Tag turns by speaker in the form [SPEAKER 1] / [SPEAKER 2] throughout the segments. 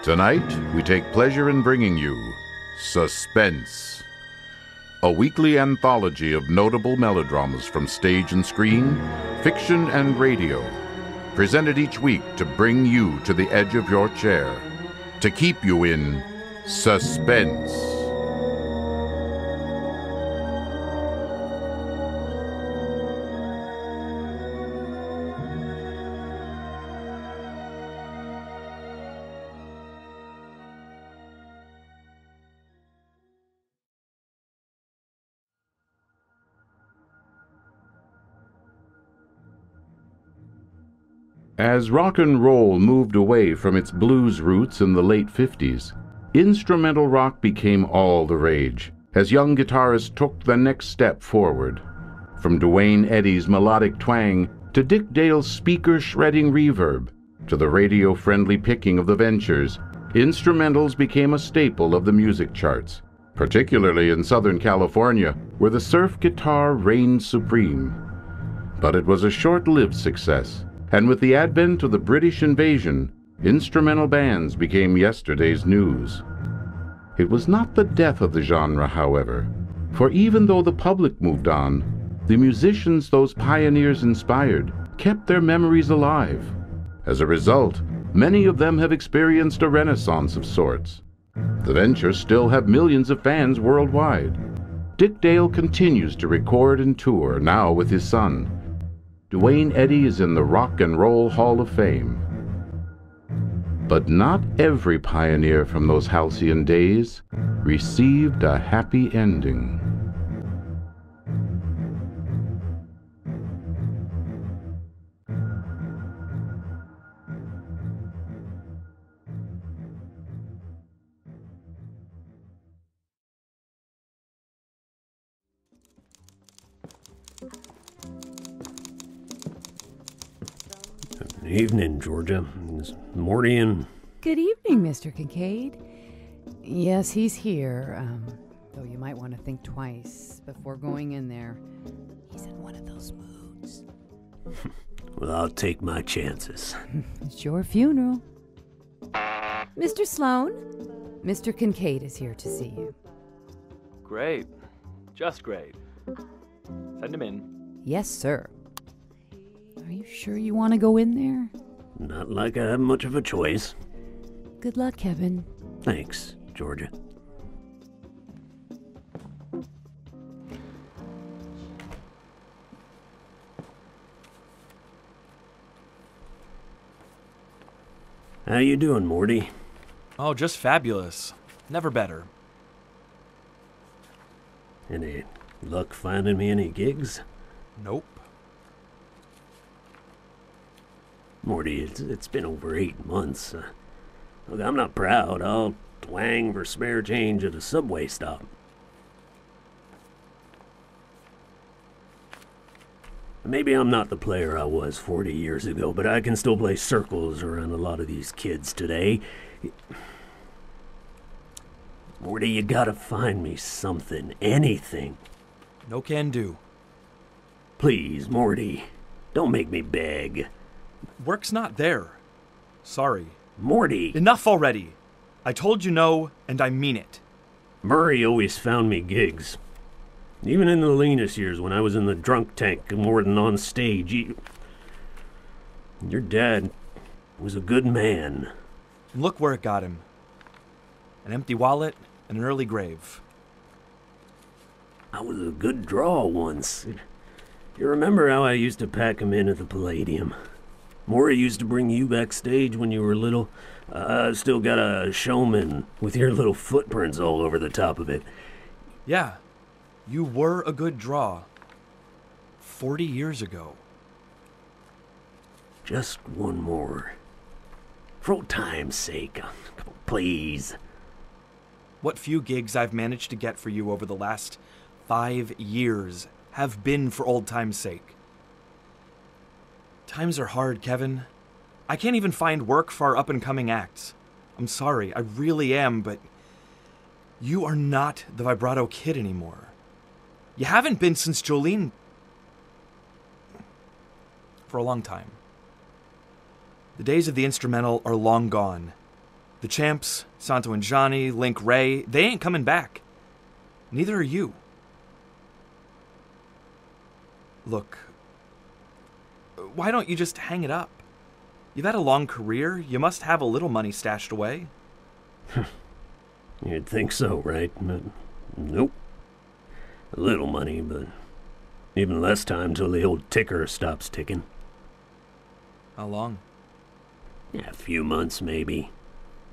[SPEAKER 1] Tonight, we take pleasure in bringing you Suspense, a weekly anthology of notable melodramas from stage and screen, fiction and radio, presented each week to bring you to the edge of your chair, to keep you in suspense. As rock and roll moved away from its blues roots in the late 50s, instrumental rock became all the rage as young guitarists took the next step forward. From Duane Eddy's melodic twang to Dick Dale's speaker-shredding reverb to the radio-friendly picking of the Ventures, instrumentals became a staple of the music charts, particularly in Southern California, where the surf guitar reigned supreme. But it was a short-lived success. And with the advent of the British invasion, instrumental bands became yesterday's news. It was not the death of the genre, however, for even though the public moved on, the musicians those pioneers inspired kept their memories alive. As a result, many of them have experienced a renaissance of sorts. The Ventures still have millions of fans worldwide. Dick Dale continues to record and tour, now with his son. Duane Eddy is in the Rock and Roll Hall of Fame. But not every pioneer from those halcyon days received a happy ending.
[SPEAKER 2] Evening, Georgia. It's Morty and...
[SPEAKER 3] Good evening, Mr. Kincaid. Yes, he's here, though you might want to think twice before going in there. He's in one of those moods.
[SPEAKER 2] Well, I'll take my chances.
[SPEAKER 3] It's your funeral. Mr. Sloan, Mr. Kincaid is here to see you.
[SPEAKER 4] Great. Just great. Send him in.
[SPEAKER 3] Yes, sir. Are you sure you want to go in there?
[SPEAKER 2] Not like I have much of a choice.
[SPEAKER 3] Good luck, Kevin.
[SPEAKER 2] Thanks, Georgia. How you doing, Morty?
[SPEAKER 4] Oh, just fabulous. Never better.
[SPEAKER 2] Any luck finding me any gigs?
[SPEAKER 4] Nope.
[SPEAKER 2] Morty, it's been over 8 months. Look, I'm not proud. I'll twang for spare change at a subway stop. Maybe I'm not the player I was 40 years ago, but I can still play circles around a lot of these kids today. Morty, you gotta find me something, anything.
[SPEAKER 4] No can do.
[SPEAKER 2] Please, Morty, don't make me beg.
[SPEAKER 4] Work's not there. Sorry.
[SPEAKER 2] Morty!
[SPEAKER 4] Enough already. I told you no, and I mean it.
[SPEAKER 2] Murray always found me gigs. Even in the leanest years when I was in the drunk tank more than on stage. Your dad was a good man.
[SPEAKER 4] And look where it got him. An empty wallet and an early grave.
[SPEAKER 2] I was a good draw once. You remember how I used to pack him in at the Palladium? Maury used to bring you backstage when you were little. Still got a showman with your little footprints all over the top of it.
[SPEAKER 4] Yeah, you were a good draw. 40 years ago.
[SPEAKER 2] Just one more. For old time's sake, please.
[SPEAKER 4] What few gigs I've managed to get for you over the last 5 years have been for old time's sake. Times are hard, Kevin. I can't even find work for our up-and-coming acts. I'm sorry, I really am, but you are not the vibrato kid anymore. You haven't been since Jolene. For a long time. The days of the instrumental are long gone. The Champs, Santo and Johnny, Link Ray, they ain't coming back. Neither are you. Look, why don't you just hang it up? You've had a long career. You must have a little money stashed away.
[SPEAKER 2] You'd think so, right? But nope. A little money, but even less time till the old ticker stops ticking.
[SPEAKER 4] How long?
[SPEAKER 2] Yeah, a few months, maybe.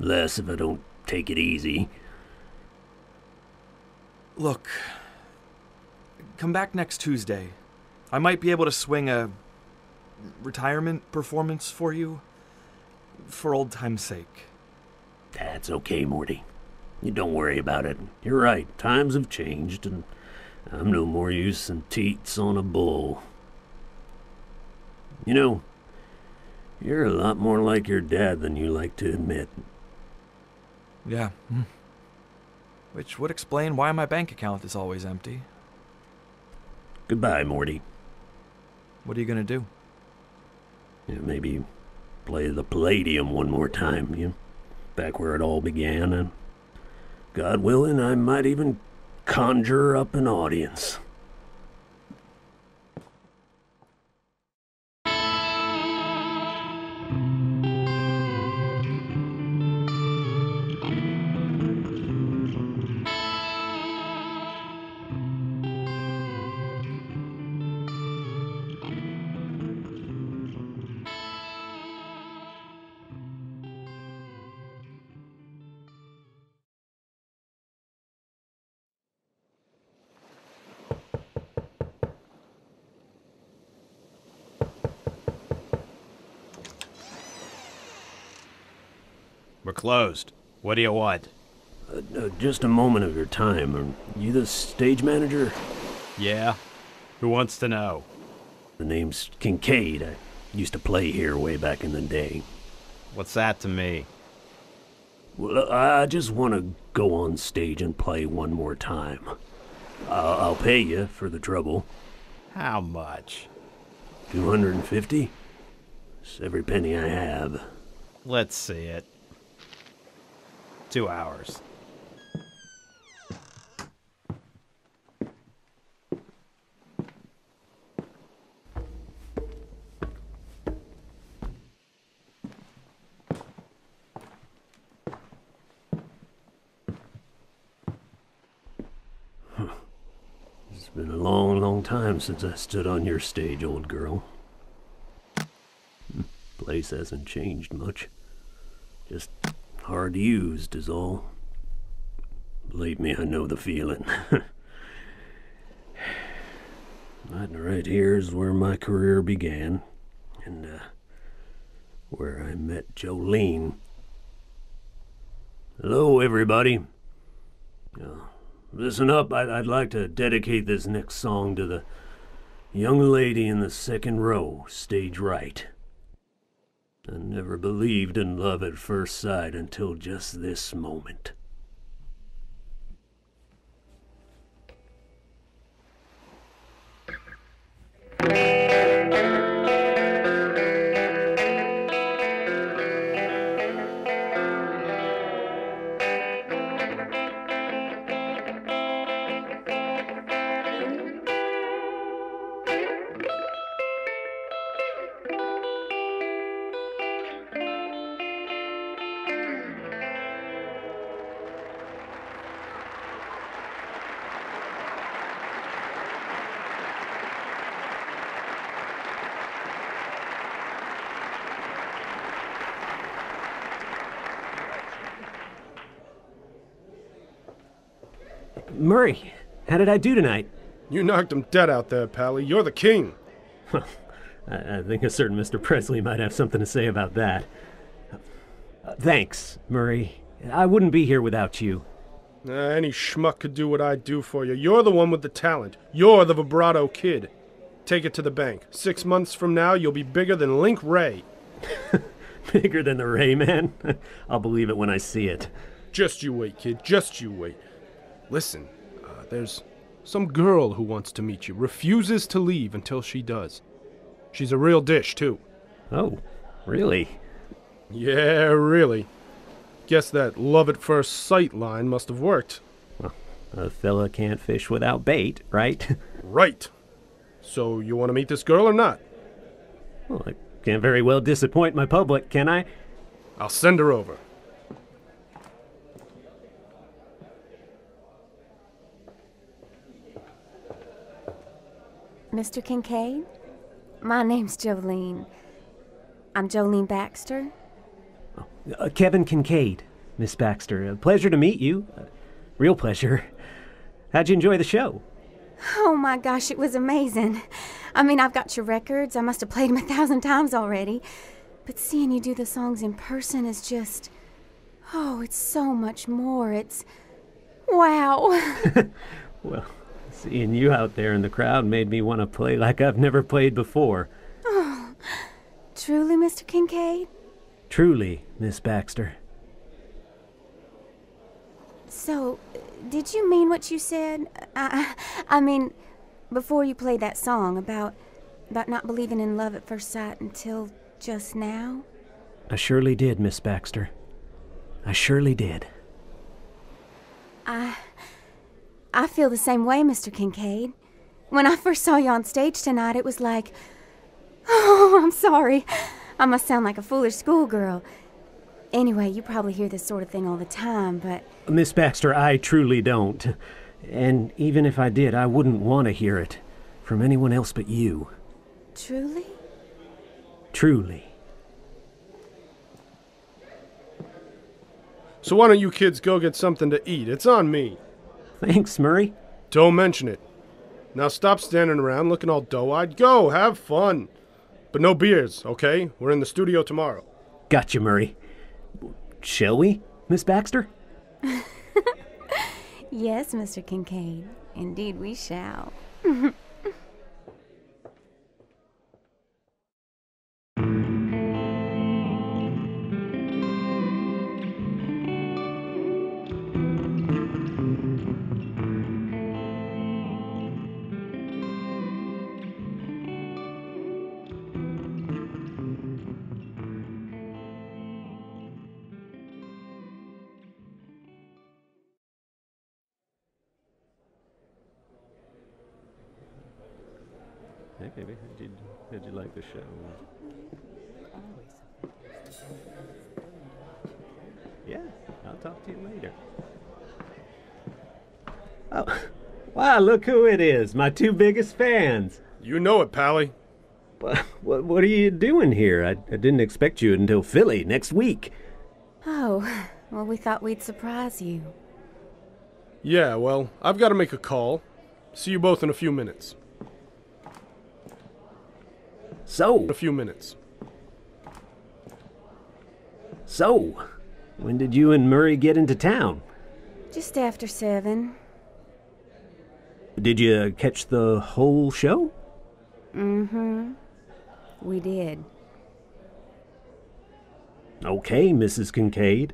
[SPEAKER 2] Less if I don't take it easy.
[SPEAKER 4] Look, come back next Tuesday. I might be able to swing a retirement performance for you, for old time's sake.
[SPEAKER 2] That's okay, Morty. You don't worry about it. You're right, times have changed, and I'm no more use than teats on a bull. You know, you're a lot more like your dad than you like to admit.
[SPEAKER 4] Yeah. Which would explain why my bank account is always empty.
[SPEAKER 2] Goodbye, Morty.
[SPEAKER 4] What are you gonna do?
[SPEAKER 2] Yeah, maybe play the Palladium one more time, back where it all began, and God willing, I might even conjure up an audience.
[SPEAKER 5] We're closed. What do you want?
[SPEAKER 2] Just a moment of your time. Are you the stage manager?
[SPEAKER 5] Yeah? Who wants to know?
[SPEAKER 2] The name's Kincaid. I used to play here way back in the day.
[SPEAKER 5] What's that to me?
[SPEAKER 2] Well, I just want to go on stage and play one more time. I'll pay you for the trouble.
[SPEAKER 5] How much?
[SPEAKER 2] 250? It's every penny I have.
[SPEAKER 5] Let's see it. 2 hours.
[SPEAKER 2] It's been a long, long time since I stood on your stage, old girl. Place hasn't changed much. Just hard used is all. Believe me, I know the feeling. Right here is where my career began, and where I met Jolene. Hello, everybody. Listen up, I'd like to dedicate this next song to the young lady in the second row, stage right. I never believed in love at first sight until just this moment.
[SPEAKER 6] Murray, how did I do tonight?
[SPEAKER 7] You knocked him dead out there, Pally. You're the king.
[SPEAKER 6] I think a certain Mr. Presley might have something to say about that. Thanks, Murray. I wouldn't be here without you.
[SPEAKER 7] Any schmuck could do what I do for you. You're the one with the talent. You're the vibrato kid. Take it to the bank. 6 months from now, you'll be bigger than Link Ray.
[SPEAKER 6] Bigger than the Ray Man? I'll believe it when I see it.
[SPEAKER 7] Just you wait, kid. Just you wait. Listen, there's some girl who wants to meet you. Refuses to leave until she does. She's a real dish, too.
[SPEAKER 6] Oh, really?
[SPEAKER 7] Yeah, really. Guess that love at first sight line must have worked.
[SPEAKER 6] A fella can't fish without bait, right?
[SPEAKER 7] Right. So you want to meet this girl or not?
[SPEAKER 6] Well, I can't very well disappoint my public, can I?
[SPEAKER 7] I'll send her over.
[SPEAKER 8] Mr. Kincaid? My name's Jolene. I'm Jolene Baxter.
[SPEAKER 6] Kevin Kincaid, Miss Baxter. A pleasure to meet you. Real pleasure. How'd you enjoy the show?
[SPEAKER 8] Oh my gosh, it was amazing. I mean, I've got your records. I must have played them 1,000 times already. But seeing you do the songs in person is just... Oh, it's so much more. It's... Wow.
[SPEAKER 6] Well, seeing you out there in the crowd made me want to play like I've never played before.
[SPEAKER 8] Oh, truly, Mr. Kincaid?
[SPEAKER 6] Truly, Miss Baxter.
[SPEAKER 8] So, did you mean what you said? I mean, before you played that song about not believing in love at first sight until just now?
[SPEAKER 6] I surely did, Miss Baxter. I surely did.
[SPEAKER 8] I feel the same way, Mr. Kincaid. When I first saw you on stage tonight, it was like... Oh, I'm sorry. I must sound like a foolish schoolgirl. Anyway, you probably hear this sort of thing all the time, but...
[SPEAKER 6] Miss Baxter, I truly don't. And even if I did, I wouldn't want to hear it from anyone else but you.
[SPEAKER 8] Truly?
[SPEAKER 6] Truly.
[SPEAKER 7] So why don't you kids go get something to eat? It's on me.
[SPEAKER 6] Thanks, Murray.
[SPEAKER 7] Don't mention it. Now stop standing around looking all doe-eyed. Go, have fun. But no beers, okay? We're in the studio tomorrow.
[SPEAKER 6] Gotcha, Murray. Shall we, Miss Baxter?
[SPEAKER 8] Yes, Mr. Kincaid. Indeed we shall.
[SPEAKER 6] Hey, baby, how'd you like the show? Yeah, I'll talk to you later. Oh, wow, look who it is, my two biggest fans.
[SPEAKER 7] You know it, Pally.
[SPEAKER 6] What are you doing here? I didn't expect you until Philly next week.
[SPEAKER 8] Oh, well, we thought we'd surprise you.
[SPEAKER 7] Yeah, well, I've got to make a call. See you both in a few minutes.
[SPEAKER 6] So,
[SPEAKER 7] A few minutes.
[SPEAKER 6] So, when did you and Murray get into town?
[SPEAKER 8] Just after 7.
[SPEAKER 6] Did you catch the whole show?
[SPEAKER 8] Mm-hmm. We did.
[SPEAKER 6] Okay, Mrs. Kincaid.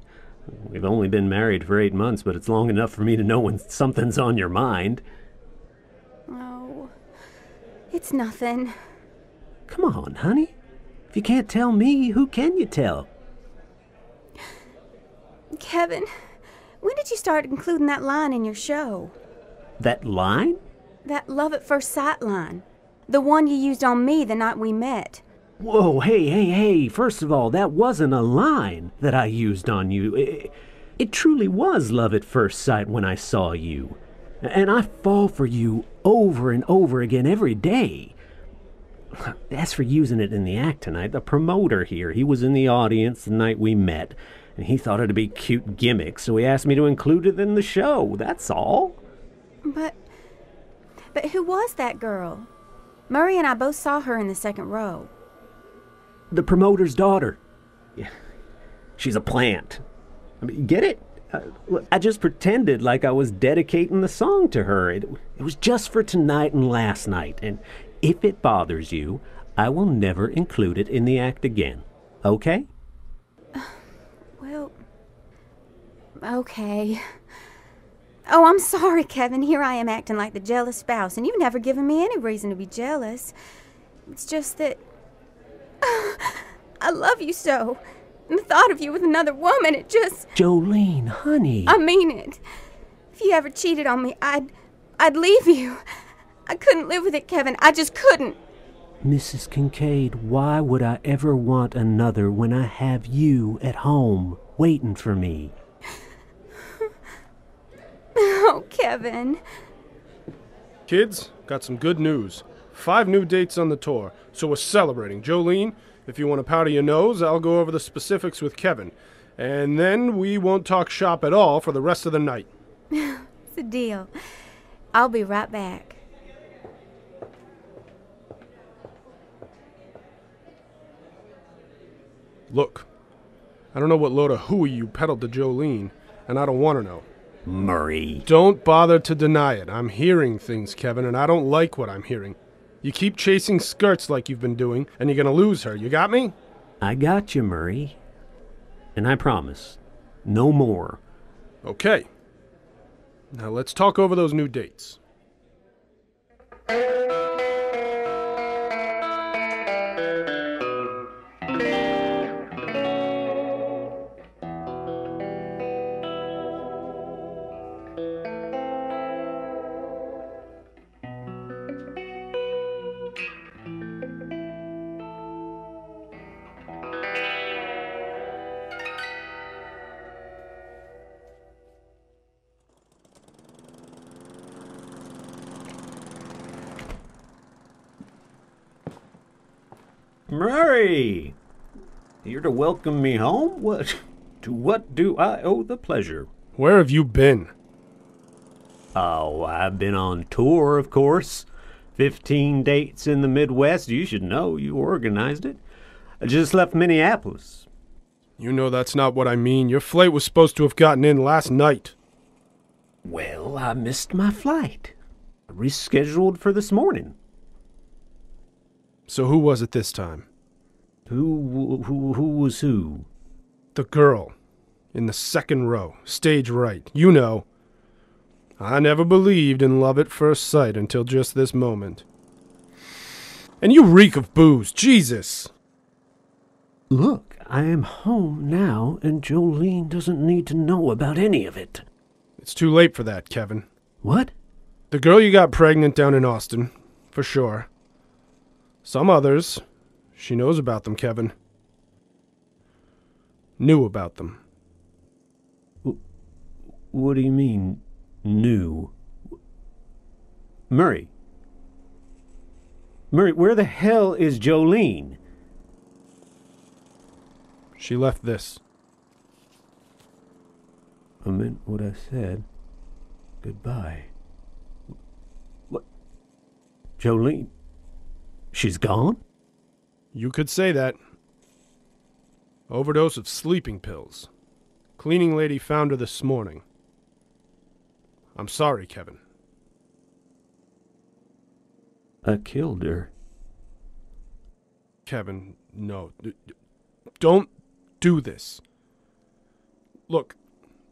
[SPEAKER 6] We've only been married for 8 months, but it's long enough for me to know when something's on your mind.
[SPEAKER 8] Oh, it's nothing.
[SPEAKER 6] Come on, honey. If you can't tell me, who can you tell?
[SPEAKER 8] Kevin, when did you start including that line in your show?
[SPEAKER 6] That line?
[SPEAKER 8] That love at first sight line. The one you used on me the night we met.
[SPEAKER 6] Whoa, hey. First of all, that wasn't a line that I used on you. It truly was love at first sight when I saw you. And I fall for you over and over again every day. As for using it in the act tonight, the promoter here, he was in the audience the night we met, and he thought it'd be a cute gimmick, so he asked me to include it in the show, that's all.
[SPEAKER 8] But who was that girl? Murray and I both saw her in the second row.
[SPEAKER 6] The promoter's daughter. Yeah, she's a plant. I mean, get it? Look, I just pretended like I was dedicating the song to her. It was just for tonight and last night, and if it bothers you, I will never include it in the act again. Okay?
[SPEAKER 8] Well, okay. Oh, I'm sorry, Kevin. Here I am acting like the jealous spouse, and you've never given me any reason to be jealous. It's just that... I love you so. And the thought of you with another woman, it just...
[SPEAKER 6] Jolene, honey.
[SPEAKER 8] I mean it. If you ever cheated on me, I'd leave you. I couldn't live with it, Kevin. I just couldn't.
[SPEAKER 6] Mrs. Kincaid, why would I ever want another when I have you at home waiting for me?
[SPEAKER 8] Oh, Kevin.
[SPEAKER 7] Kids, got some good news. 5 new dates on the tour, so we're celebrating. Jolene, if you want to powder your nose, I'll go over the specifics with Kevin. And then we won't talk shop at all for the rest of the night.
[SPEAKER 8] It's a deal. I'll be right back.
[SPEAKER 7] Look, I don't know what load of hooey you peddled to Jolene, and I don't want to know.
[SPEAKER 6] Murray.
[SPEAKER 7] Don't bother to deny it. I'm hearing things, Kevin, and I don't like what I'm hearing. You keep chasing skirts like you've been doing, and you're gonna lose her. You got me?
[SPEAKER 6] I got you, Murray. And I promise, no more.
[SPEAKER 7] Okay. Now let's talk over those new dates.
[SPEAKER 6] Murray! Here to welcome me home? To what do I owe the pleasure?
[SPEAKER 7] Where have you been?
[SPEAKER 6] Oh, I've been on tour, of course. 15 dates in the Midwest. You should know. You organized it. I just left Minneapolis.
[SPEAKER 7] You know that's not what I mean. Your flight was supposed to have gotten in last night.
[SPEAKER 6] Well, I missed my flight. Rescheduled for this morning.
[SPEAKER 7] So who was it this time?
[SPEAKER 6] Who was who?
[SPEAKER 7] The girl. In the second row. Stage right. You know. I never believed in love at first sight until just this moment. And you reek of booze. Jesus!
[SPEAKER 6] Look, I am home now, and Jolene doesn't need to know about any of it.
[SPEAKER 7] It's too late for that, Kevin.
[SPEAKER 6] What?
[SPEAKER 7] The girl you got pregnant down in Austin, for sure. Some others, she knows about them, Kevin. Knew about them.
[SPEAKER 6] What do you mean, knew? Murray, where the hell is Jolene?
[SPEAKER 7] She left this.
[SPEAKER 6] I meant what I said. Goodbye. What? Jolene? She's gone?
[SPEAKER 7] You could say that. Overdose of sleeping pills. Cleaning lady found her this morning. I'm sorry, Kevin.
[SPEAKER 6] I killed her.
[SPEAKER 7] Kevin, no. Don't do this. Look,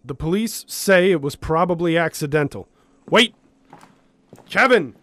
[SPEAKER 7] the police say it was probably accidental. Wait! Kevin!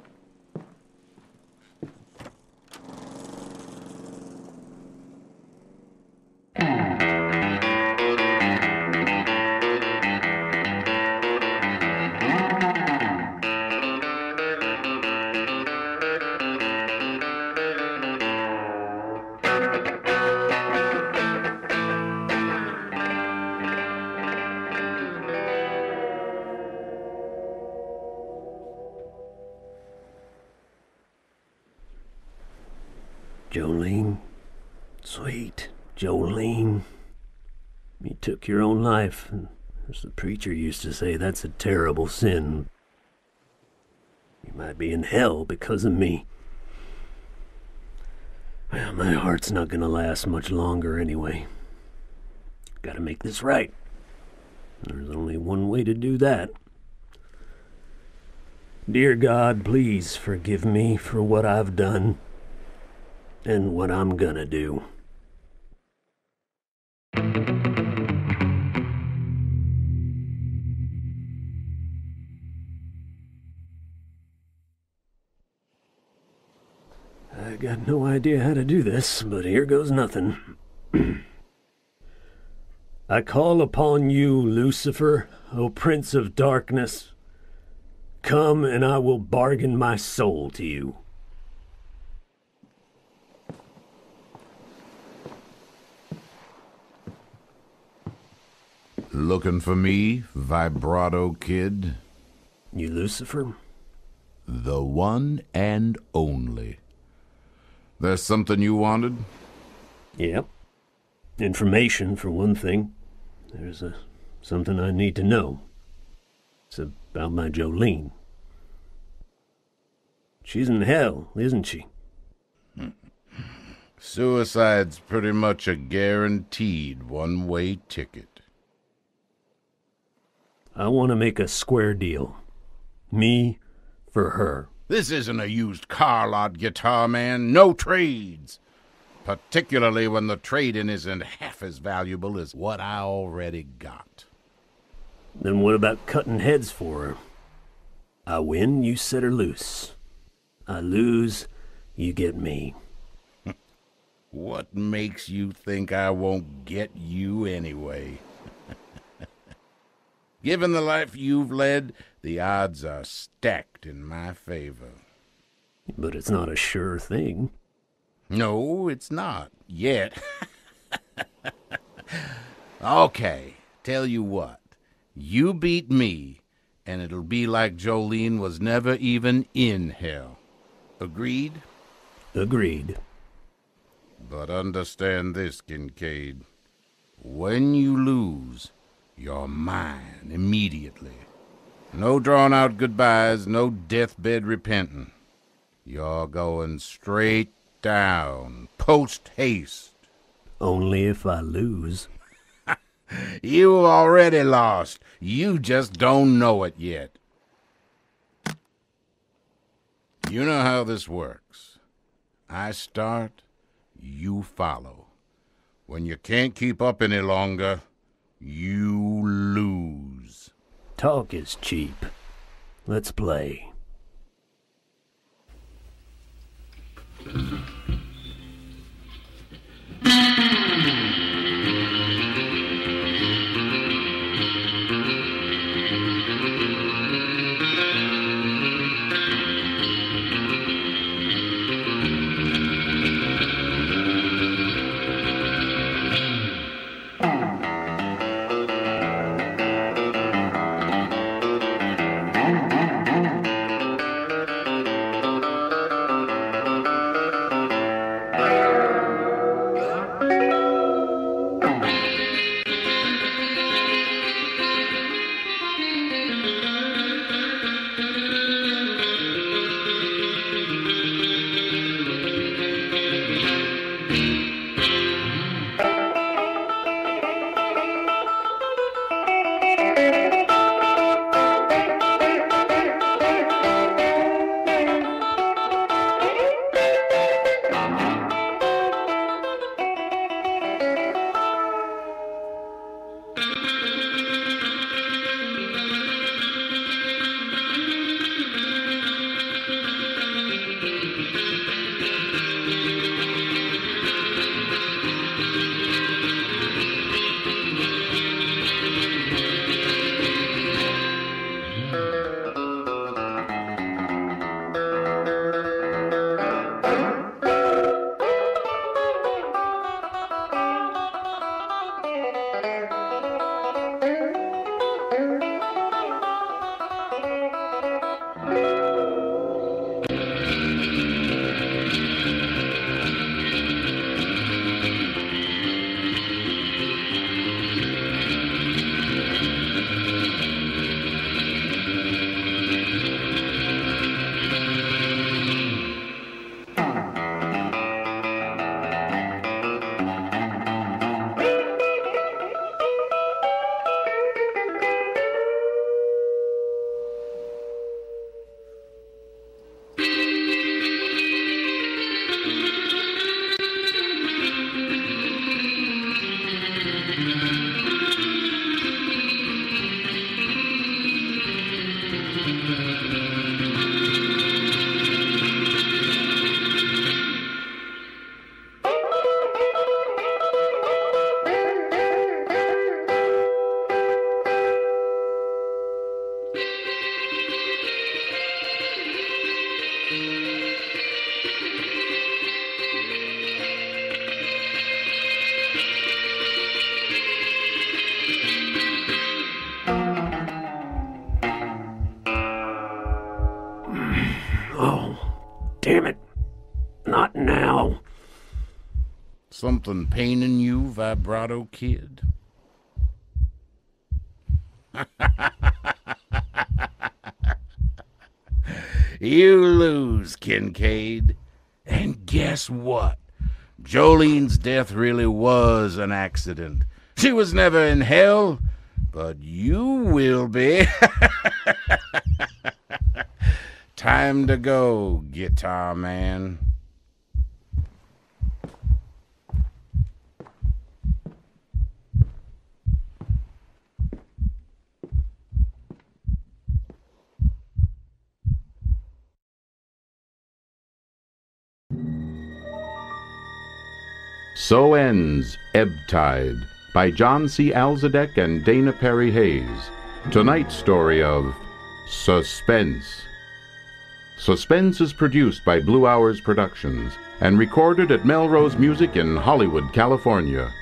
[SPEAKER 6] Jolene, sweet Jolene, you took your own life, and as the preacher used to say, that's a terrible sin. You might be in hell because of me. Well, my heart's not gonna last much longer anyway. Gotta make this right. There's only one way to do that. Dear God, please forgive me for what I've done and what I'm gonna do. I got no idea how to do this, but here goes nothing.
[SPEAKER 2] I call upon you, Lucifer, O Prince of Darkness. Come, and I will bargain my soul to you.
[SPEAKER 1] Looking for me, vibrato kid?
[SPEAKER 2] You Lucifer?
[SPEAKER 1] The one and only. There's something you wanted?
[SPEAKER 2] Yep. Information, for one thing. There's something I need to know. It's about my Jolene. She's in hell, isn't she?
[SPEAKER 1] Suicide's pretty much a guaranteed one-way ticket.
[SPEAKER 2] I want to make a square deal. Me for her.
[SPEAKER 1] This isn't a used car lot, guitar man. No trades. Particularly when the trade-in isn't half as valuable as what I already got.
[SPEAKER 2] Then what about cutting heads for her? I win, you set her loose. I lose, you get me.
[SPEAKER 1] What makes you think I won't get you anyway? Given the life you've led, the odds are stacked in my favor.
[SPEAKER 2] But it's not a sure thing.
[SPEAKER 1] No, it's not. Yet. Okay, tell you what. You beat me, and it'll be like Jolene was never even in hell. Agreed?
[SPEAKER 2] Agreed.
[SPEAKER 1] But understand this, Kincaid. When you lose, you're mine immediately. No drawn-out goodbyes, no deathbed repenting. You're going straight down, post-haste.
[SPEAKER 2] Only if I lose.
[SPEAKER 1] You already lost. You just don't know it yet. You know how this works. I start, you follow. When you can't keep up any longer, you lose.
[SPEAKER 2] Talk is cheap. Let's play.
[SPEAKER 6] Not now.
[SPEAKER 1] Something paining you, Vibrato Kid? You lose, Kincaid. And guess what? Jolene's death really was an accident. She was never in hell, but you will be. Time to go, Guitar Man. So ends Ebb Tide by John C. Alzadek and Dana Perry Hayes. Tonight's story of Suspense. Suspense is produced by Blue Hours Productions and recorded at Melrose Music in Hollywood, California.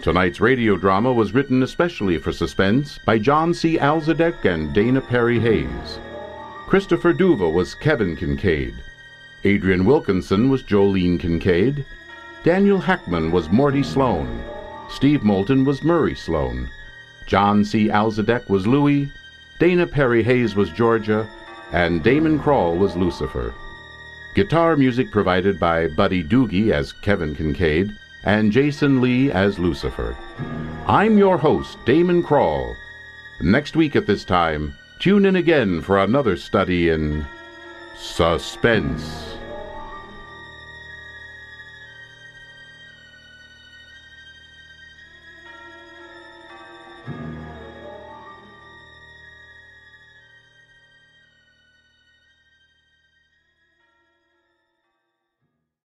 [SPEAKER 1] Tonight's radio drama was written especially for Suspense by John C. Alzadek and Dana Perry Hayes. Christopher Duva was Kevin Kincaid. Adrian Wilkinson was Jolene Kincaid. Daniel Hackman was Morty Sloan. Steve Moulton was Murray Sloan. John C. Alzadek was Louis. Dana Perry Hayes was Georgia. And Damon Krall was Lucifer. Guitar music provided by Buddy Doogie as Kevin Kincaid and Jason Lee as Lucifer. I'm your host, Damon Krall. Next week at this time, tune in again for another study in Suspense.